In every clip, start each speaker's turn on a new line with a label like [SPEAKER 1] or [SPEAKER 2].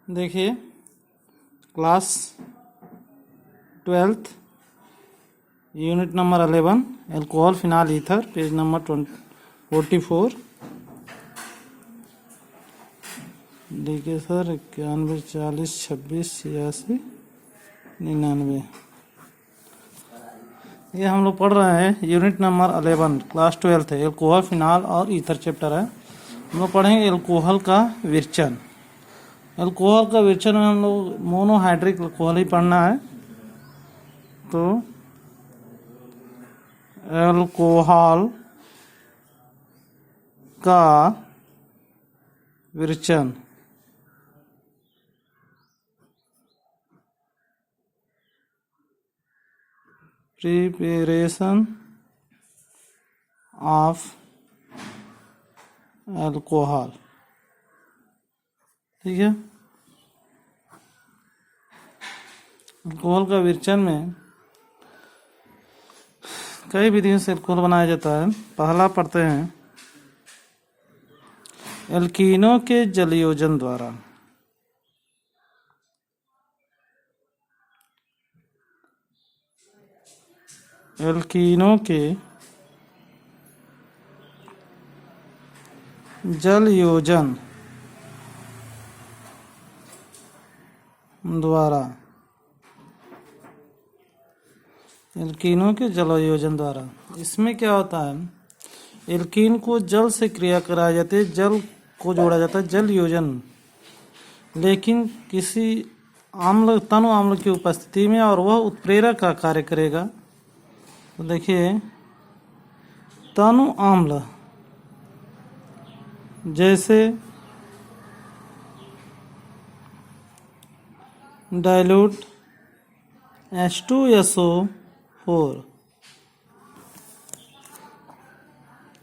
[SPEAKER 1] देखिए class 12th unit number 11 alcohol phenol ether page number 44। देखिए sir 91 40 26 86 99 ये हम लोग पढ़ रहे हैं। यूनिट नंबर 11 क्लास 12 है। एल्कोहल फिनाल और ईथर चैप्टर है। हम लोग पढ़ेंगे एल्कोहल का विरचन। एल्कोहल का विरचन में हम लोग मोनोहाइड्रिक एल्कोहल ही पढ़ना है। तो एल्कोहल का विरचन प्रिपरेशन ऑफ एल्कोहल, ठीक है। एल्कोहल का विरचन में कई विधियों से एल्कोहल बनाया जाता है। पहला पढ़ते हैं एल्कीनों के जलयोजन द्वारा। एल्कीनों के जलयोजन द्वारा। एल्कीनों के जलयोजन द्वारा इसमें क्या होता है, एल्कीन को जल से क्रिया कराई जाती है, जल को जोड़ा जाता है जल योजन, लेकिन किसी आम्ल तनु आम्ल की उपस्थिति में, और वह उत्प्रेरक का कार्य करेगा। तो देखिए तनु आम्ल जैसे डाइल्यूट H2SO4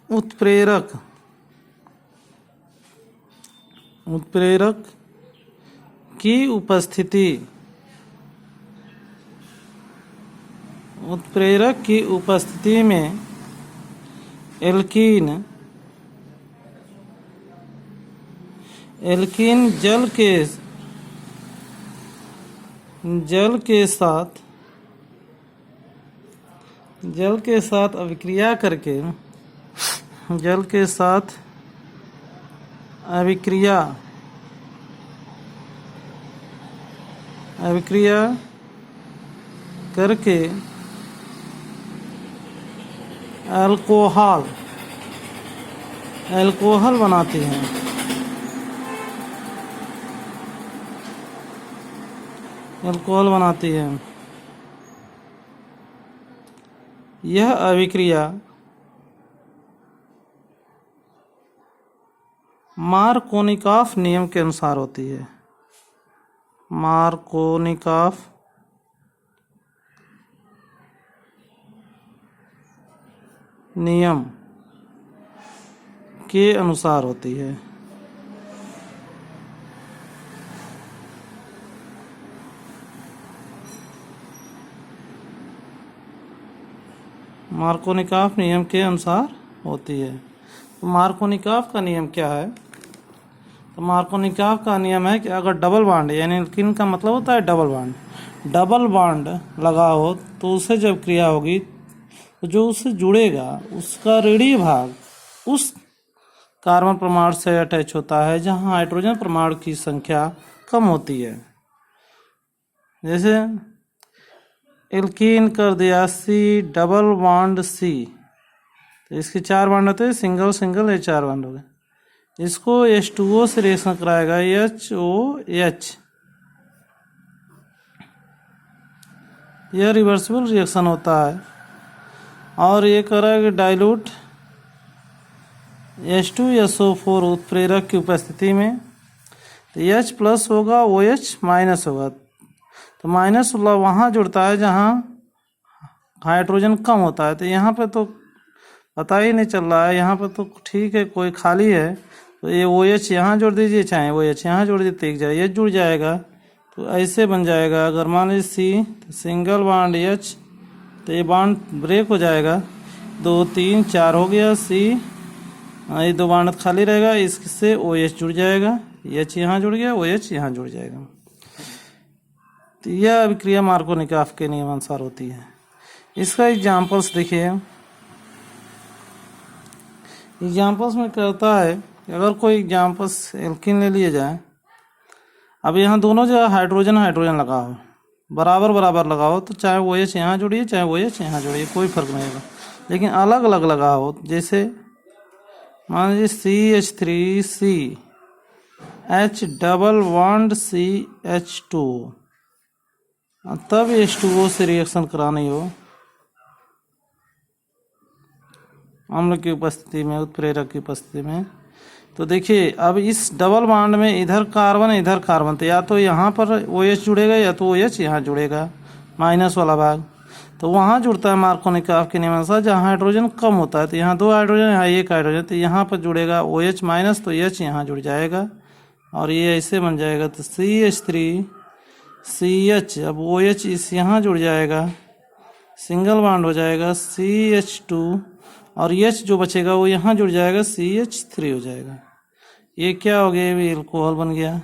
[SPEAKER 1] उत्प्रेरक की उपस्थिति, उत्प्रेरक की उपस्थिति में एल्कीन जल के साथ अभिक्रिया करके अल्कोहल बनाती हैं। अल्कोहल बनाती है। यह अभिक्रिया मार्कोनिकॉफ नियम के अनुसार होती है। मार्कोनिकॉफ नियम के अनुसार होती है। मार्कोनिकॉफ नियम के अनुसार होती है। तो मार्कोनिकॉफ का नियम क्या है? तो मार्कोनिकॉफ का नियम है कि अगर डबल बॉन्ड, यानी एल्कीन का मतलब होता है डबल बॉन्ड लगा हो, तो उससे जब क्रिया होगी तो जो उससे जुड़ेगा उसका ऋणात्मक भाग उस कार्बन परमाणु से अटैच होता है जहां हाइड्रोजन परमाणु की संख्या कम होती है। जैसे एल्कीन कर दिया C डबल बॉन्ड C, तो इसके 4 बॉन्ड होते हैं, सिंगल ये 4 बॉन्ड हो गए। इसको H2O से रिएक्शन कराएगा HOH, यह रिवर्सिबल रिएक्शन होता है। और ये करेगा डाइल्यूट H2SO4 उत्प्रेरक की उपस्थिति में, तो H प्लस होगा OH माइनस होगा। तो माइनस वहाँ जुड़ता है जहाँ हाइड्रोजन कम होता है। तो यहाँ पे तो पता ही नहीं चल रहा है, यहाँ पे तो ठीक है, कोई खाली है, तो ये OH यहाँ जोड़ दीजिए, चाहे OH यहाँ जोड़ दीजिए, तो एक जगह ये जुड़ जाएगा। तो ऐसे बन जाएगा। अगर मान लीजिए C, तो सिंगल बॉन्ड H, तो ये बॉन्ड ब्रेक हो जाएगा, 2 3 4 हो गया C, ये 2 बॉन्ड खाली रहेगा, इससे OH जुड़ जाएगा। एच यहाँ जुड़ गया, ओ एच यहाँ जुड़ जाएगा। तो यह अभिक्रिया मार्कोनिकॉफ के नियमानुसार होती है। इसका एग्जाम्पल्स देखिए। एग्जाम्पल्स में कहता है कि अगर कोई एग्जाम्पल्स एल्कीन ले लिए जाए, अब यहाँ दोनों जगह हाइड्रोजन हाइड्रोजन लगाओ, बराबर बराबर लगाओ, तो चाहे वो एच यहाँ जुड़िए चाहे वो एच यहाँ जुड़िए, कोई फर्क नहीं होगा। लेकिन अलग अलग लगाओ, जैसे मान लीजिए CH3C H double bond CH2, तब H2O से रिएक्शन करानी हो अम्ल की उपस्थिति में, उत्प्रेरक की उपस्थिति में, तो देखिए अब इस डबल बॉन्ड में इधर कार्बन, तो या तो यहाँ पर OH जुड़ेगा या तो OH यहाँ जुड़ेगा, माइनस वाला भाग, तो वहाँ जुड़ता है मार्कोनिकॉफ के नियमानुसार जहाँ हाइड्रोजन कम होता है। तो यहाँ 2 हाइड्रोजन, यहाँ 1 हाइड्रोजन, तो यहाँ पर जुड़ेगा OH माइनस, तो H यहाँ जुड़ जाएगा और ये ऐसे बन जाएगा। तो CH3CH, अब OH इस यहाँ जुड़ जाएगा, सिंगल बॉन्ड हो जाएगा CH2, और H जो बचेगा वो यहाँ जुड़ जाएगा, CH3 हो जाएगा। ये क्या हो गया, ये एल्कोहल बन गया।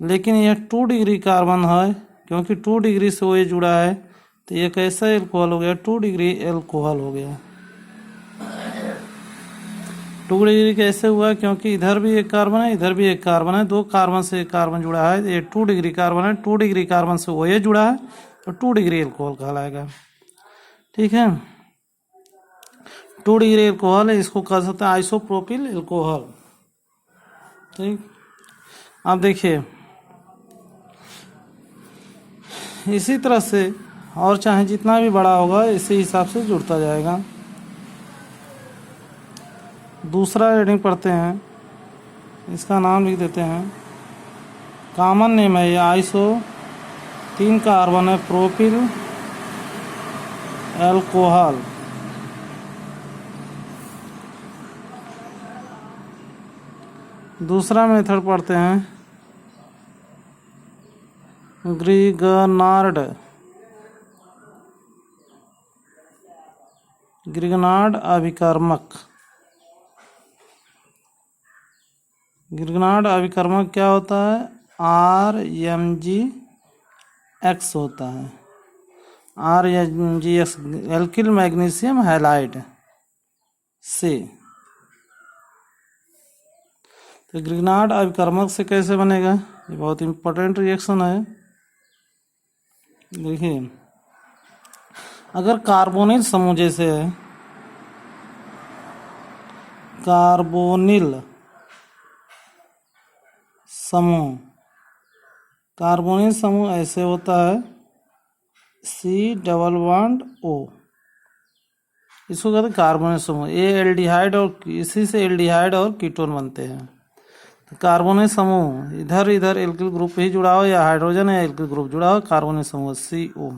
[SPEAKER 1] लेकिन यह 2 डिग्री कार्बन है, क्योंकि 2 डिग्री से OH जुड़ा है, तो ये कैसा एल्कोहल हो गया, 2 डिग्री एल्कोहल हो गया। 2 डिग्री कैसे हुआ, क्योंकि इधर भी एक कार्बन है, इधर भी एक कार्बन है, 2 कार्बन से कार्बन जुड़ा है, ये 2 डिग्री कार्बन है, 2 डिग्री कार्बन से OH जुड़ा है, तो 2 डिग्री एल्कोहल कहलाएगा। ठीक है, 2 डिग्री एल्कोहल है, इसको कह सकते हैं आइसोप्रोपिल एल्कोहल। ठीक, अब देखिए इसी तरह से और चाहे जितना भी बड़ा होगा इसी हिसाब से जुड़ता जाएगा। दूसरा रीडिंग पढ़ते हैं, इसका नाम लिख देते हैं, कॉमन नेम है ये आइसो, 3 कार्बन है, प्रोपिल एल्कोहल। दूसरा मेथड पढ़ते हैं, ग्रिगनार्ड अभिकर्मक। ग्रिगनार्ड अभिकर्मक क्या होता है, RMgX होता है, RMgX एल्किल मैग्नीशियम हैलाइड से। तो ग्रिगनार्ड अभिकर्मक से कैसे बनेगा, ये बहुत इम्पोर्टेंट रिएक्शन है। देखिए अगर कार्बोनिल समूह जैसे है, कार्बोनिल समूह ऐसे होता है, C डबल बॉन्ड O, इसको कहते हैं कार्बोनिल समूह। ये एल्डिहाइड और इसी से एल्डिहाइड और कीटोन बनते हैं। तो कार्बोनिल समूह इधर एल्किल ग्रुप ही जुड़ा हो, या हाइड्रोजन या एल्किल ग्रुप जुड़ा हो, कार्बोनिल समूह CO।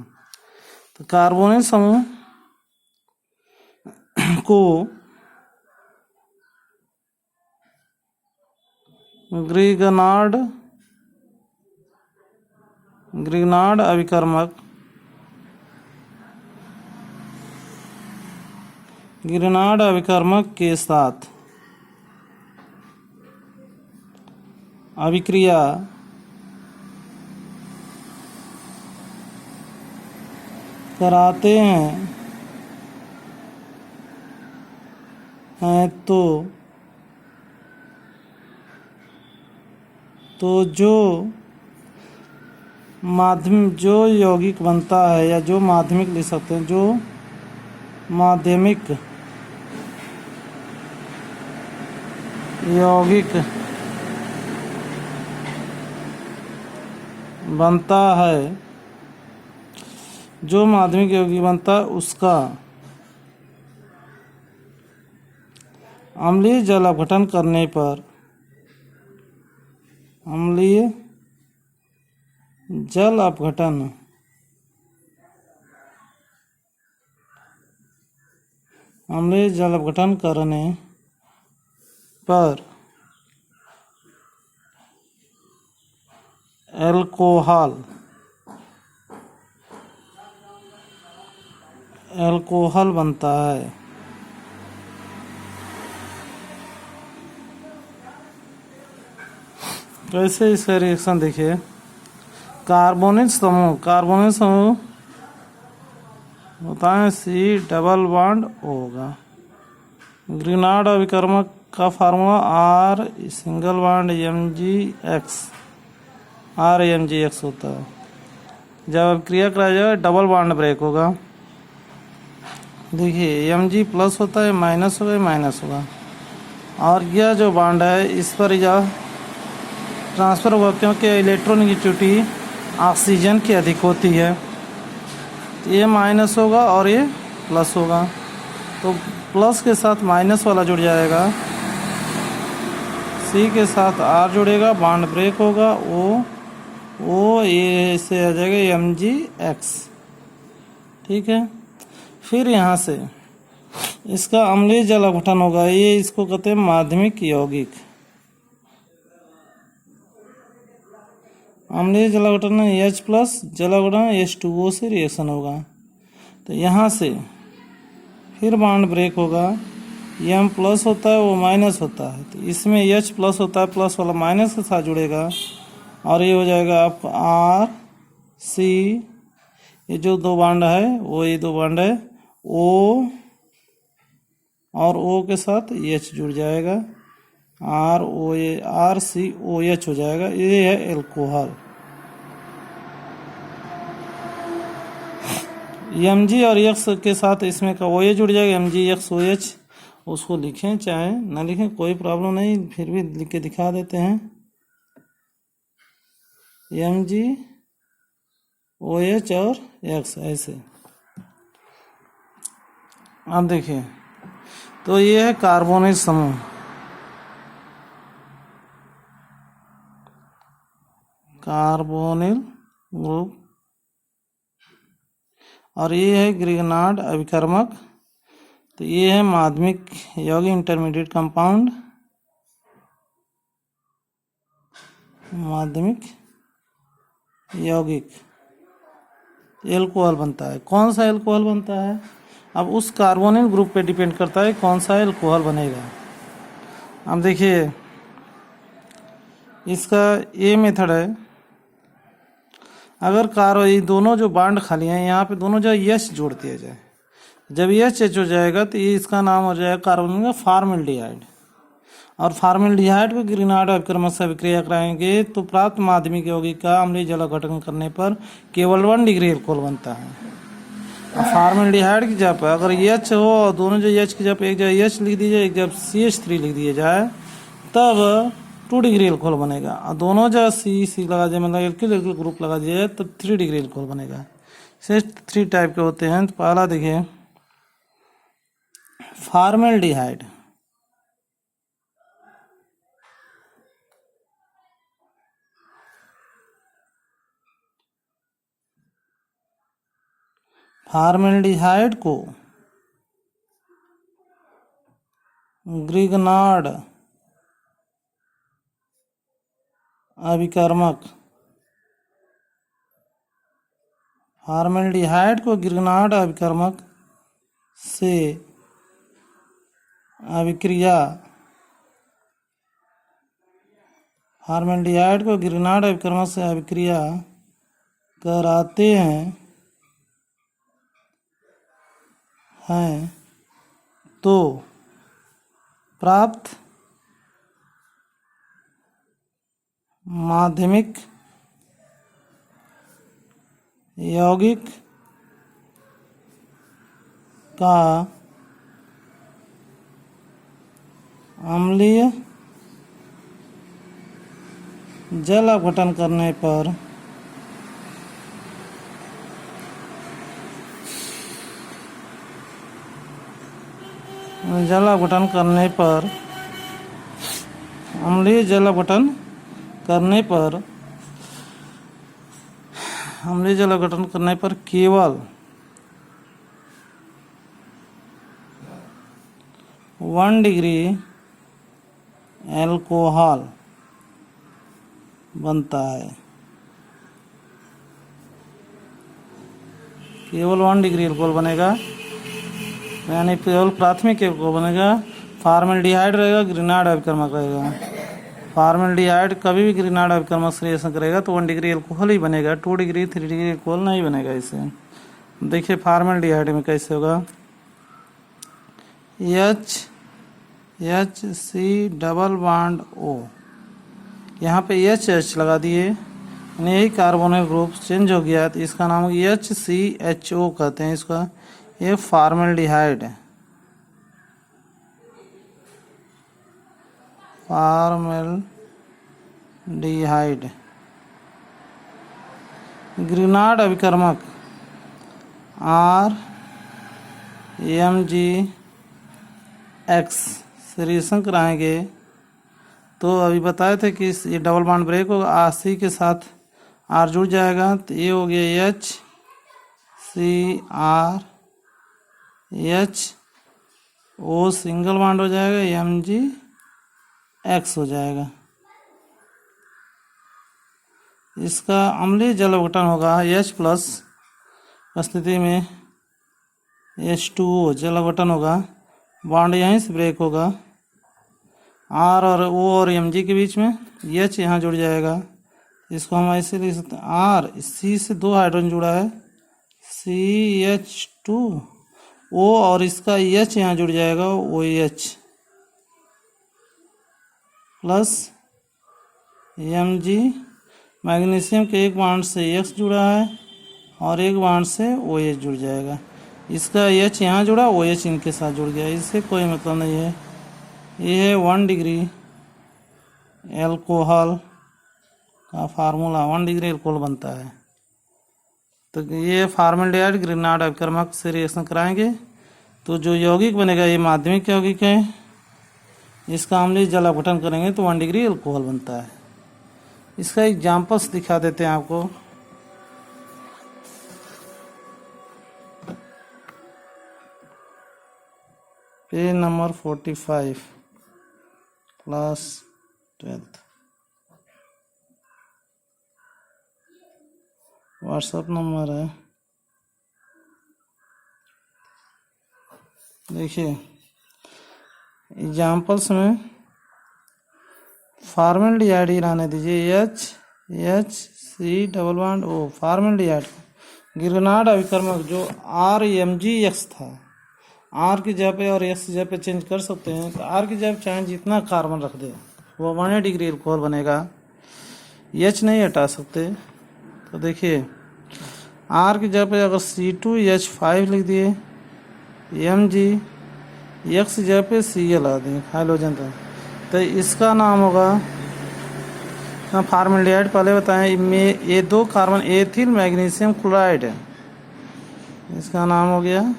[SPEAKER 1] तो कार्बोनिल समूह को ग्रिगनार्ड अभिकर्मक के साथ अभिक्रिया कराते हैं तो जो यौगिक बनता है, या जो माध्यमिक लिख सकते हैं, जो माध्यमिक यौगिक बनता है, जो माध्यमिक यौगिक बनता है उसका अम्लीय जल अपघटन करने पर अम्लीय जल अपघटन करने पर एल्कोहल बनता है। कैसे इसका रिएक्शन देखिए। कार्बोनिल समूह बताएं सी डबल बॉन्ड होगा। ग्रिनार्ड अभिकर्मक का formula R single bond Mgx होता है। जब क्रिया कराया जाए डबल बॉन्ड ब्रेक होगा। देखिए Mg प्लस होता है, माइनस होगा, माइनस होगा, और यह जो बॉन्ड है इस पर यह ट्रांसफ़र होगा क्योंकि इलेक्ट्रोनेगेटिविटी ऑक्सीजन की अधिक होती है। ये माइनस होगा और ये प्लस होगा, तो प्लस के साथ माइनस वाला जुड़ जाएगा, सी के साथ आर जुड़ेगा, बॉन्ड ब्रेक होगा, ओ ये से आ जाएगा Mgx। ठीक है। फिर यहाँ से इसका अम्लीय जल अपघटन होगा, ये इसको कहते हैं माध्यमिक यौगिक। अम्लीय जल अपघटन H प्लस जल अपघटन H2O से रिएक्शन होगा, तो यहाँ से फिर बॉन्ड ब्रेक होगा, M प्लस होता है वो माइनस होता है, तो इसमें H प्लस होता है, प्लस वाला माइनस के साथ जुड़ेगा और ये हो जाएगा आपका RC। ये जो दो बॉन्ड है वो ये दो बॉन्ड है O और O के साथ H जुड़ जाएगा, RCOH हो जाएगा। ये है एल्कोहल। Mg और X के साथ इसमें का OH जुड़ जाएगा, MgXOH। उसको लिखें चाहे ना लिखें कोई प्रॉब्लम नहीं, फिर भी लिख के दिखा देते हैं। MgOH और X ऐसे। अब देखिए, तो ये है कार्बोनिल समूह। कार्बोनिल ग्रुप, और ये है ग्रिग्नार्ड अभिकर्मक, तो ये है माध्यमिक यौगिक इंटरमीडिएट कंपाउंड, माध्यमिक यौगिक एल्कोहल बनता है। कौन सा एल्कोहल बनता है अब उस कार्बोनिल ग्रुप पे डिपेंड करता है कौन सा एल्कोहल बनेगा। अब देखिए इसका ये मेथड है, अगर ये दोनों जो बॉन्ड खाली हैं यहाँ पे दोनों जो H जोड़ दिया जाए, जब H हो जाएगा तो ये इसका नाम हो जाएगा कार्बोनिल का फार्मेल्डिहाइड, और फार्मेल्डिहाइड को ग्रिनार्ड अभिकर्मक से अभिक्रिया कराएंगे तो प्राप्त माध्यमिक यौगिक का अम्लीय जल अपघटन करने पर केवल 1 डिग्री एल्कोहल बनता है। और फार्मेल्डिहाइड की जगह अगर H हो और दोनों जो H की जगह एक जगह H लिख दीजिए, एक जगह CH3 लिख दिया जाए, तब 2 डिग्री एल्कोहल बनेगा, और दोनों जगह C लगा दिया, मतलब एल्किल ग्रुप लगा दिया जाए तब 3 डिग्री एल्कोहल बनेगा। इसे 3 टाइप के होते हैं। तो पहला देखिए फार्मेल्डिहाइड, फार्मेल्डिहाइड को ग्रिग्नार्ड अभिकर्मक, फार्मेल्डिहाइड को ग्रिग्नार्ड अभिकर्मक से अभिक्रिया, फार्मेल्डिहाइड को ग्रिग्नार्ड अभिकर्मक से अभिक्रिया कराते हैं तो प्राप्त माध्यमिक यौगिक का अम्लीय जल अपघटन करने पर अम्लीय जल अपघटन करने पर केवल 1 डिग्री एल्कोहल बनता है। केवल 1 डिग्री एल्कोहल बनेगा, यानी केवल प्राथमिक एल्कोहल बनेगा। फार्मेल्डिहाइड रहेगा, ग्रिग्नार्ड अभिकर्मक रहेगा। फॉर्मल्डिहाइड कभी भी ग्रिनार्ड अभिकर्मक से रिएक्शन करेगा तो 1 डिग्री अल्कोहल ही बनेगा, 2 डिग्री 3 डिग्री अल्कोहल नहीं बनेगा इससे। देखिए फॉर्मल्डिहाइड में कैसे होगा, HC डबल बॉन्ड O, यहाँ पे H लगा दिए, यानी यही कार्बोनिल ग्रुप चेंज हो गया, तो इसका नाम HCHO कहते हैं इसका। ये फॉर्मल्डिहाइड है, फॉर्मल्डिहाइड। ग्रिनार्ड अभिकर्मक RMgX से रिएक्शन कराएंगे तो अभी बताए थे कि ये डबल बॉन्ड ब्रेक होगा, RC के साथ R जुड़ जाएगा, तो ये हो गया HCrO सिंगल बॉन्ड हो जाएगा, MgX हो जाएगा। इसका अम्लीय जल अवघटन होगा H+ स्थिति में H2O जल अवघटन होगा, बॉन्ड यहीं से ब्रेक होगा, R और O और Mg के बीच में H यहाँ जुड़ जाएगा। इसको हम ऐसे लिख सकते हैं, R C से 2 हाइड्रोजन जुड़ा है, CH2O, और इसका H यहाँ जुड़ जाएगा, OH प्लस Mg। मैग्नीशियम के एक बॉन्ड से X जुड़ा है और एक बॉन्ड से OH जुड़ जाएगा, इसका H यहाँ जुड़ा, OH इनके साथ जुड़ गया, इससे कोई मतलब नहीं है। ये है 1 डिग्री एल्कोहल का फार्मूला, 1 डिग्री एल्कोहल बनता है। तो ये फॉर्मल्डिहाइड ग्रिनार्ड अभिकर्मक से रिएक्शन कराएंगे तो जो यौगिक बनेगा ये माध्यमिक यौगिक है, इसका अम्लीय जल अपघटन करेंगे तो 1 डिग्री एल्कोहल बनता है। इसका एग्जाम्पल्स दिखा देते हैं आपको। Page number 45 class 12th, WhatsApp number है। देखिए एग्जाम्पल्स में फॉर्मल्डिहाइड ही रहने दीजिए, HC double bond O formaldehyde. Grignard अभिकर्मक जो RMgX था, R की जगह पे और X की जगह पे चेंज कर सकते हैं, तो R की जगह चाहे जितना कार्बन रख दे वो 1 डिग्री एल्कोहल बनेगा, H नहीं हटा सकते। तो देखिए R की जगह पे अगर C2H5 लिख दिए, Mg, X की जगह पे Cl ला दें हाइड्रोजन था, तो इसका नाम होगा फॉर्मल्डिहाइड। पहले बताएं में ये 2 कार्बन एथिल मैग्नीशियम क्लोराइड है, इसका नाम हो गया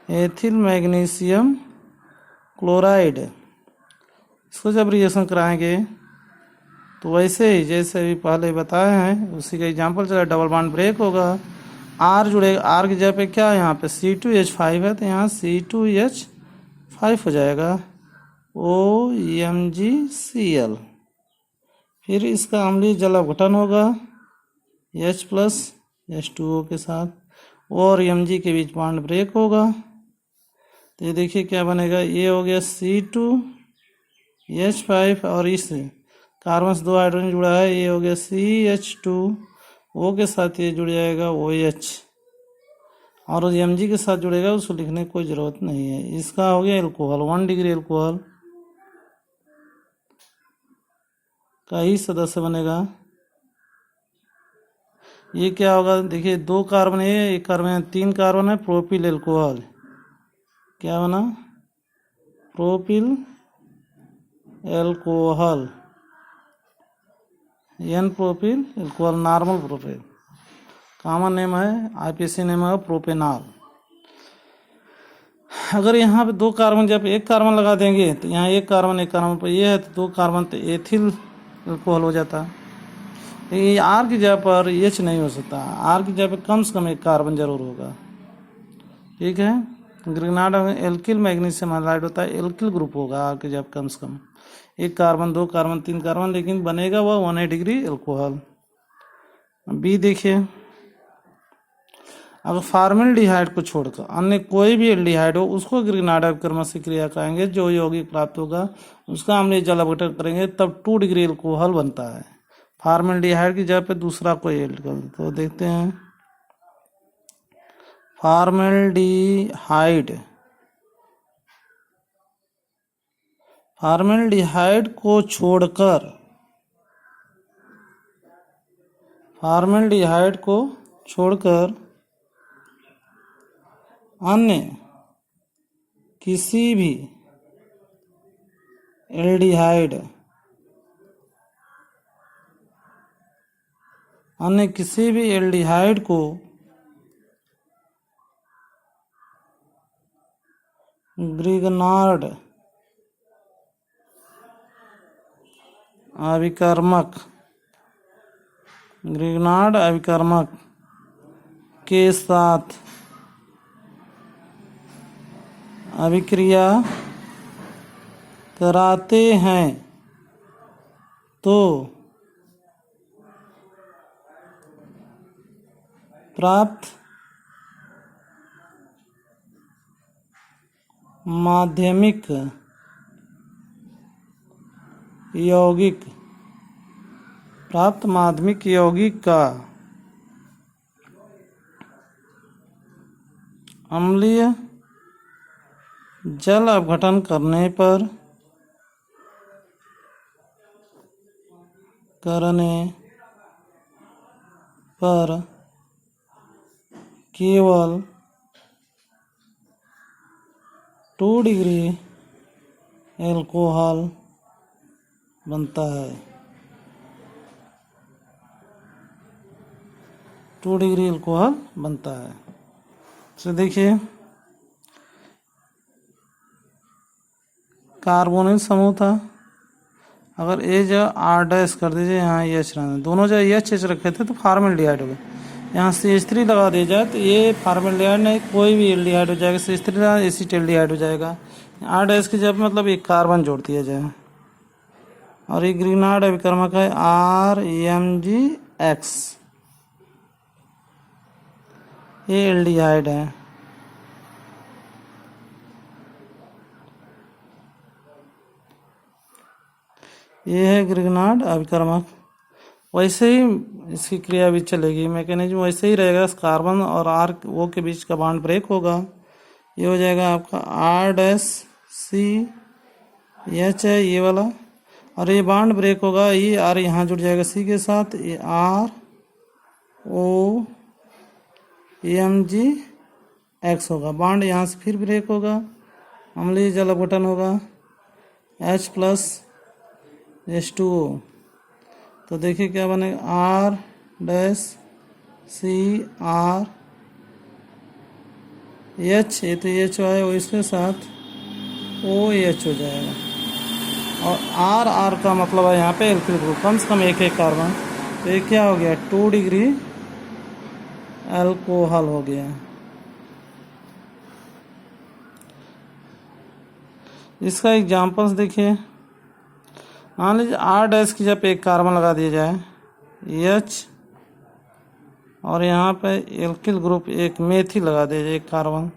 [SPEAKER 1] एथिल मैग्नीशियम क्लोराइड। इसको जब रिएक्शन कराएंगे तो वैसे ही जैसे अभी पहले बताए हैं उसी का एग्जांपल चला, डबल बॉन्ड ब्रेक होगा, R जुड़ेगा, R की जगह पे क्या यहाँ पे C2H5 है तो यहाँ C2H5 हो जाएगा, OMgCl। फिर इसका अम्लीय जल अपघटन होगा H+ H2O के साथ, O और Mg के बीच बॉन्ड ब्रेक होगा, तो ये देखिए क्या बनेगा, ये हो गया C2H5 और इस कार्बन से 2 हाइड्रोजन जुड़ा है, ये हो गया CH2O के साथ ये जुड़ जाएगा OH, और Mg के साथ जुड़ेगा उसको लिखने की कोई ज़रूरत नहीं है। इसका हो गया एल्कोहल, 1 डिग्री एल्कोहल का ही सदस्य बनेगा। ये क्या होगा, देखिए 2 कार्बन है, 1 कार्बन, 3 कार्बन है, प्रोपिल एल्कोहल, क्या बना, propyl alcohol, N propyl alcohol, normal propyl, common name है, IPC नेम है प्रोपेनॉल। अगर यहाँ पे 2 कार्बन जब 1 कार्बन लगा देंगे तो यहाँ 1 कार्बन 1 कार्बन पर ये है तो 2 कार्बन तो एथिल एल्कोहल हो जाता। ये R की जगह पर H नहीं हो सकता, R की जगह पर कम से कम 1 कार्बन जरूर होगा, ठीक है। ग्रिनार्ड एल्किल मैग्नीशियम हाइड्राइड होता है, एल्किल ग्रुप होगा R की जगह कम से कम 1 कार्बन 2 कार्बन 3 कार्बन, लेकिन बनेगा वह 1 डिग्री एल्कोहल। बी देखिए, अगर फॉर्मल्डिहाइड को छोड़कर अन्य कोई भी एल्डिहाइड हो उसको ग्रिग्नार्ड अभिकर्मक से क्रिया कराएंगे, जो यौगिक प्राप्त होगा उसका अम्लीय जल अपघटन करेंगे, तब 2 डिग्री एल्कोहल बनता है। फॉर्मल्डिहाइड की जगह पे दूसरा कोई एल्ड कर, तो देखते हैं फॉर्मल्डिहाइड को छोड़कर अन्य किसी भी एल्डिहाइड को ग्रिग्नार्ड अभिकर्मक के साथ अभिक्रिया कराते हैं तो प्राप्त माध्यमिक यौगिक का अम्लीय जल अपघटन करने पर केवल 2 डिग्री एल्कोहल बनता है। 2 डिग्री एल्कोहल बनता है। तो देखिए कार्बोनिल समूह था, अगर ए जगह आर डैश कर दीजिए, यहाँ एच रहना, दोनों जगह एच रखे थे तो फॉर्मल्डिहाइड हो गया। यहाँ CH3 लगा दिया जाए तो ये फॉर्मल्डिहाइड नहीं कोई भी एल्डिहाइड हो जाएगा, CH3 एसिटेल्डिहाइड हो जाएगा। आर डैश की जगह मतलब एक कार्बन जोड़ दिया जाए, और ये ग्रिग्नार्ड अभिकर्मक है RMgX, ये एल्डिहाइड है। ये है ग्रिग्नार्ड अभिकर्मक। वैसे ही इसकी क्रिया भी चलेगी, मैकेनिज्म वैसे ही रहेगा। कार्बन और आर ओ के बीच का बॉन्ड ब्रेक होगा, ये हो जाएगा आपका R-CH है ये वाला, और ये बॉन्ड ब्रेक होगा, ये आर यहाँ जुड़ जाएगा सी के साथ, ये ROMgX होगा, बॉन्ड यहाँ से फिर ब्रेक होगा, अम्लीय जल अपघटन होगा, H+H2O। तो देखिए क्या बनेगा, R-CR ये तो H है वो इसके साथ OH हो जाएगा, और R का मतलब है यहाँ पे एल्किल ग्रुप, कम से कम एक कार्बन, तो ये क्या हो गया 2 डिग्री अल्कोहल हो गया। इसका एग्जाम्पल्स देखिए, मान लीजिए R डैश की जब एक कार्बन लगा दिया जाए H, और यहाँ पे एल्किल ग्रुप एक मेथी लगा दिया जाए एक carbon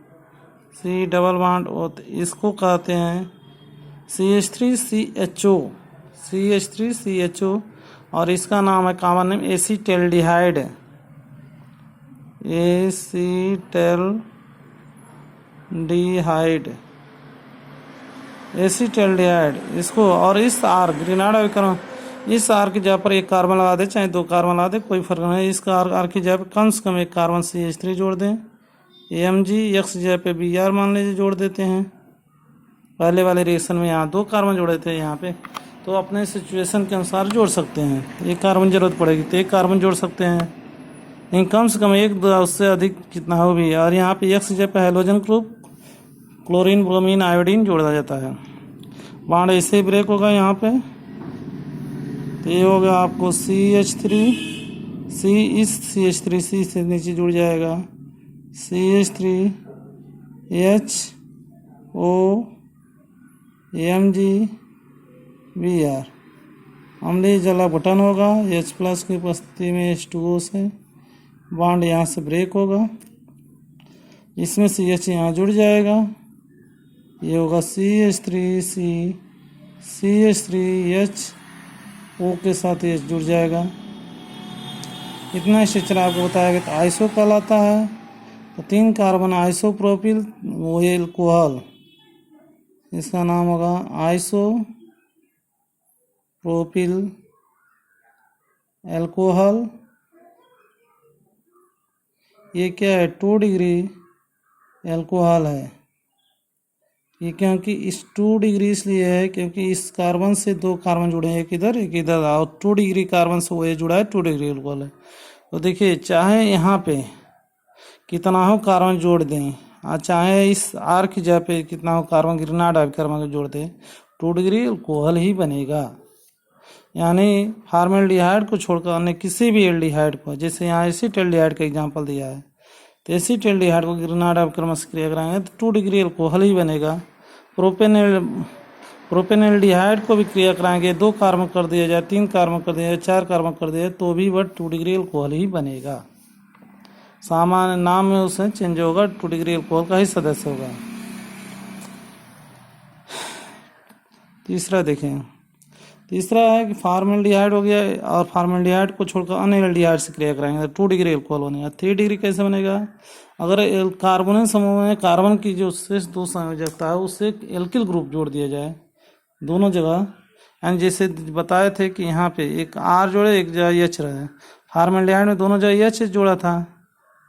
[SPEAKER 1] C double bond O, तो इसको कहते हैं CH3CHO, और इसका नाम है कॉमन नेम एसीटेल्डिहाइड, एसीटेल्डिहाइड इसको। और इस R ग्रिग्नार्ड अभिकर्मक, इस R की जगह पर एक कार्बन लगा दे, चाहे 2 कार्बन लगा दे, कोई फर्क नहीं। इसका R की जगह पर कम से कम एक कार्बन CH3 जोड़ दें, MgX जगह पे Br मान लीजिए जोड़ देते हैं। पहले वाले रिएक्शन में यहाँ 2 कार्बन जोड़े थे, यहाँ पे तो अपने सिचुएशन के अनुसार जोड़ सकते हैं। एक कार्बन जरूरत पड़ेगी तो एक कार्बन जोड़ सकते हैं, लेकिन कम से कम एक 2 उससे अधिक कितना हो भी। और यहाँ पे X जगह पे hydrogen group chlorine bromine iodine जोड़ा जाता है, बॉन्ड ऐसे ही ब्रेक होगा यहाँ पे, तो ये होगा आपको CH3, C इस CH3 C से नीचे जुड़ जाएगा, CH3HO MgBr, अम्लीय जल अपघटन होगा, H+ की उपस्थिति में H2O से बॉन्ड यहाँ से ब्रेक होगा, इसमें CH यहाँ जुड़ जाएगा, ये होगा CH3 O के साथ H जुड़ जाएगा। इतना स्ट्रक्चर आपको बताया गया। तो आइसो कहलाता है। तो 3 कार्बन आइसोप्रोपिल वो एल्कोहल, इसका नाम होगा आइसोप्रोपिल एल्कोहल। ये क्या है, 2 डिग्री एल्कोहल है। ये क्योंकि इस 2 डिग्री इसलिए है क्योंकि इस कार्बन से 2 कार्बन जुड़े हैं, एक इधर और 2 डिग्री कार्बन से वो ये जुड़ा है, 2 डिग्री एल्कोहल है। तो देखिए, चाहे यहाँ पे कितना हो कार्बन जोड़ दें और चाहे इस R की जगह पे कितना हो कार्बन ग्रेनाड अभिकर्मक जोड़ दें, 2 डिग्री एल्कोहल ही बनेगा। यानी फॉर्मेल्डिहाइड को छोड़कर अन्य किसी भी एल्डिहाइड को, जैसे यहाँ एसिटाल्डिहाइड का एग्जांपल दिया है, तो एसिटाल्डिहाइड को ग्रेनाड अभिकर्मक से क्रिया कराएंगे तो 2 डिग्री एल्कोहल ही बनेगा। प्रोपेनएल्डिहाइड को भी क्रिया कराएंगे, 2 कार्बन कर दिया जाए, 3 कार्बन कर दिया जाए, 4 कार्बन कर दिया जाए, तो भी वह 2 डिग्री एल्कोहल ही बनेगा। सामान्य नाम में उसमें चेंज होगा, 2 डिग्री एल्कोहल का ही सदस्य होगा। तीसरा देखें, तीसरा है कि फॉर्मेल्डिहाइड हो गया और फॉर्मेल्डिहाइड को छोड़कर अन्य एल्डिहाइड से क्रिया कराएंगे तो 2 डिग्री एल्कोहल बनेगा। 3 डिग्री कैसे बनेगा, अगर कार्बोनिल समूह में कार्बन की जो शेष 2 संयोजकता है उससे एल्किल ग्रुप जोड़ दिया जाए दोनों जगह। यानी जैसे बताए थे कि यहाँ पे एक R जोड़े, एक जगह H रहे। फॉर्मेल्डिहाइड में दोनों जगह H जोड़ा था,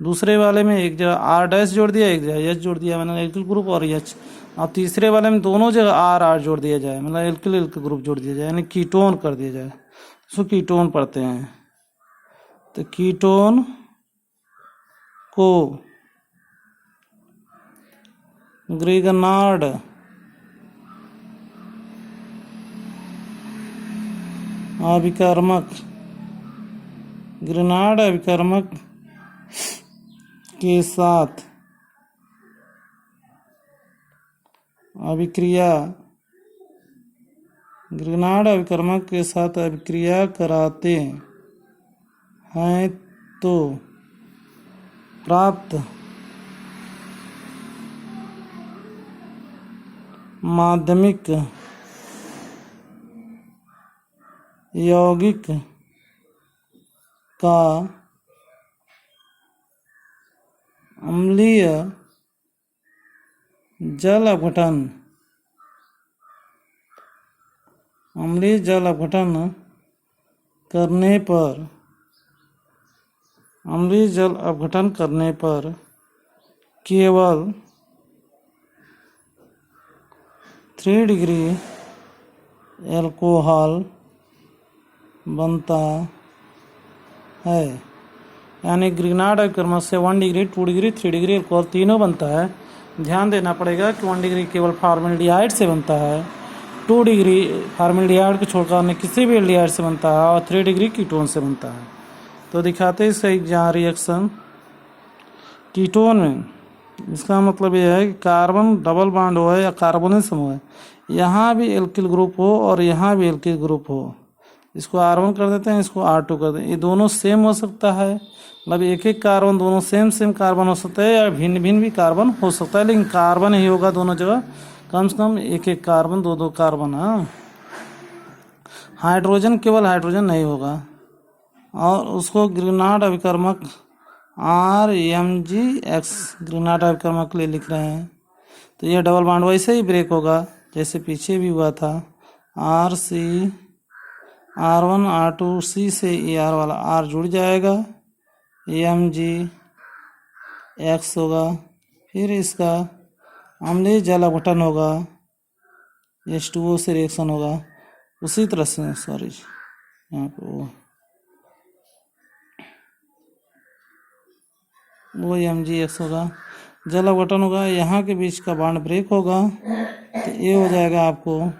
[SPEAKER 1] दूसरे वाले में एक जगह R' जोड़ दिया, एक जगह H जोड़ दिया, मतलब एल्किल ग्रुप और H। अब तीसरे वाले में दोनों जगह R जोड़ दिया जाए, मतलब एल्किल ग्रुप जोड़ दिया जाए, यानी कीटोन कर दिया जाए, उसको कीटोन पढ़ते हैं। तो कीटोन को ग्रिगनार्ड अभिकर्मक, ग्रेनाड अभिकर्मक के साथ अभिक्रिया, ग्रेनाड अभिकर्मक के साथ अभिक्रिया कराते हैं तो प्राप्त माध्यमिक यौगिक का अम्लीय जल अपघटन, अम्लीय जल अपघटन करने पर, अम्लीय जल अपघटन करने पर केवल 3 डिग्री एल्कोहल बनता है। यानी ग्रिगनार्ड अभिकर्मक से 1 डिग्री, 2 डिग्री, 3 डिग्री एल्कोहल तीनों बनता है। ध्यान देना पड़ेगा कि 1 डिग्री केवल फॉर्मेल्डिहाइड से बनता है, 2 डिग्री फॉर्मेल्डिहाइड को छोड़कर अन्य किसी भी एल्डिहाइड से बनता है और 3 डिग्री कीटोन से बनता है। तो दिखाते हैं इसका यहाँ रिएक्शन कीटोन में। इसका मतलब यह है कि कार्बन डबल बॉन्ड हो या कार्बोनिल समूह है, यहाँ भी एल्किल ग्रुप हो और यहाँ भी एल्किल ग्रुप हो, इसको R1 कर देते हैं, इसको R2 कर देते हैं। ये दोनों सेम हो सकता है, मतलब एक एक कार्बन दोनों सेम कार्बन हो सकता है या भिन्न भिन्न भी कार्बन हो सकता है, लेकिन कार्बन ही होगा दोनों जगह, कम से कम एक एक कार्बन, दो कार्बन। हाँ, हाइड्रोजन केवल हाइड्रोजन नहीं होगा। और उसको ग्रेनाड अभिकर्मक RMgX ग्रेनाड अभिकर्मक के लिए लिख रहे हैं। तो यह डबल बॉन्ड वैसे ही ब्रेक होगा जैसे पीछे भी हुआ था, R1 R2 C से AR वाला R जुड़ जाएगा, MgX होगा, फिर इसका अम्लीय जल अपघटन होगा, H2O से रिएक्शन होगा। उसी तरह से सॉरी यहाँ पे वो MgX होगा, जल अपघटन होगा, यहाँ के बीच का बॉन्ड ब्रेक होगा। तो ये हो जाएगा आपको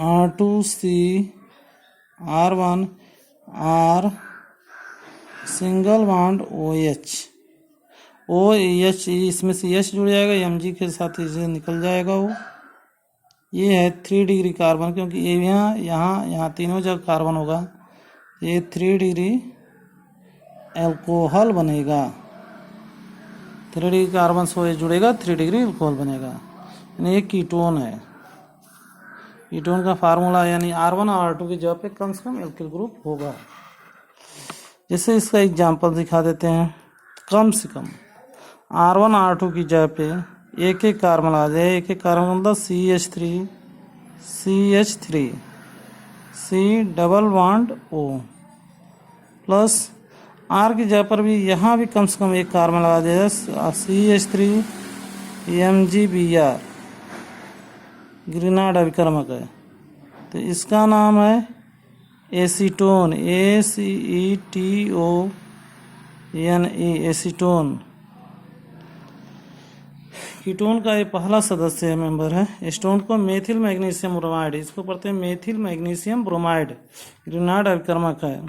[SPEAKER 1] R2C R1 R single bond OH, इसमें से H जुड़ जाएगा, Mg के साथ इसे निकल जाएगा वो। ये है 3 डिग्री कार्बन, क्योंकि ये यहाँ तीनों जगह कार्बन होगा, ये 3 डिग्री एल्कोहल बनेगा। 3 डिग्री कार्बन से OH जुड़ेगा, 3 डिग्री अल्कोहल बनेगा, यानी ये कीटोन है। कीटोन का फार्मूला यानी R1 और R2 की जगह पे कम से कम एल्किल ग्रुप होगा। जैसे इसका एग्जांपल दिखा देते हैं, कम से कम R1 R2 की जगह पे एक एक कार्बन आ जाए, एक एक कार्बन मतलब CH3 C double bond O plus R की जगह पर भी यहाँ भी कम से कम एक कार्बन लगा दिया जाए, CH3 MgBr ग्रीनार्ड अभिकर्मक है, तो इसका नाम है एसीटोन, ACETONE, एसीटोन। कीटोन का ये पहला सदस्य मेंबर है। एस्टोन को मेथिल मैग्नीशियम ब्रोमाइड, इसको पढ़ते हैं मेथिल मैग्नीशियम ब्रोमाइड, ग्रीनार्ड अभिकर्मक है।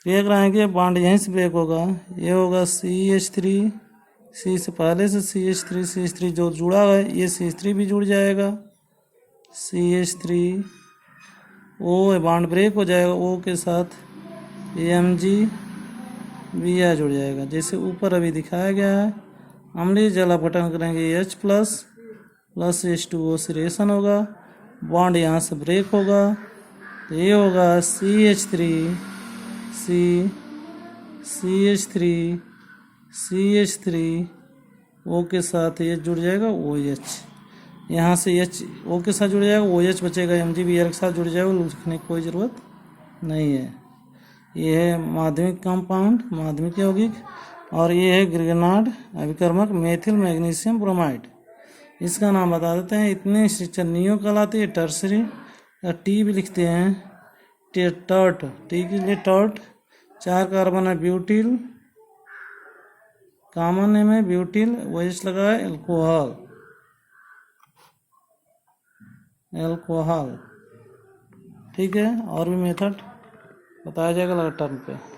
[SPEAKER 1] क्रिया कराएंगे, बॉन्ड यहीं से ब्रेक होगा, ये होगा CH3, C से पहले से CH3 जो जुड़ा है, ये CH3 भी जुड़ जाएगा, CH3 O बॉन्ड ब्रेक हो जाएगा, O के साथ MgBr जुड़ जाएगा, जैसे ऊपर अभी दिखाया गया है। अम्लीय जल अपघटन करेंगे, H प्लस H2O से रिएक्शन होगा, बॉन्ड यहाँ से ब्रेक होगा, तो ये होगा CH3 O के साथ ये जुड़ जाएगा OH, यहाँ से H O के साथ जुड़ जाएगा, OH बचेगा, MgBr के साथ जुड़ जाएगा, लिखने की कोई ज़रूरत नहीं है। ये है माध्यमिक कंपाउंड, माध्यमिक यौगिक, और ये है ग्रीनार्ड अभिकर्मक मेथिल मैग्नीशियम ब्रोमाइड। इसका नाम बता देते हैं, इतने चन्नियों कहलाती है टर्सरी, टी भी लिखते हैं, टर्ट, टी के लिए टर्ट। 4 कार्बन है ब्यूटिल, कॉमन नेम है ब्यूटिल, OH लगा है एल्कोहल। ठीक है, और भी मेथड बताया जाएगा टर्म पे।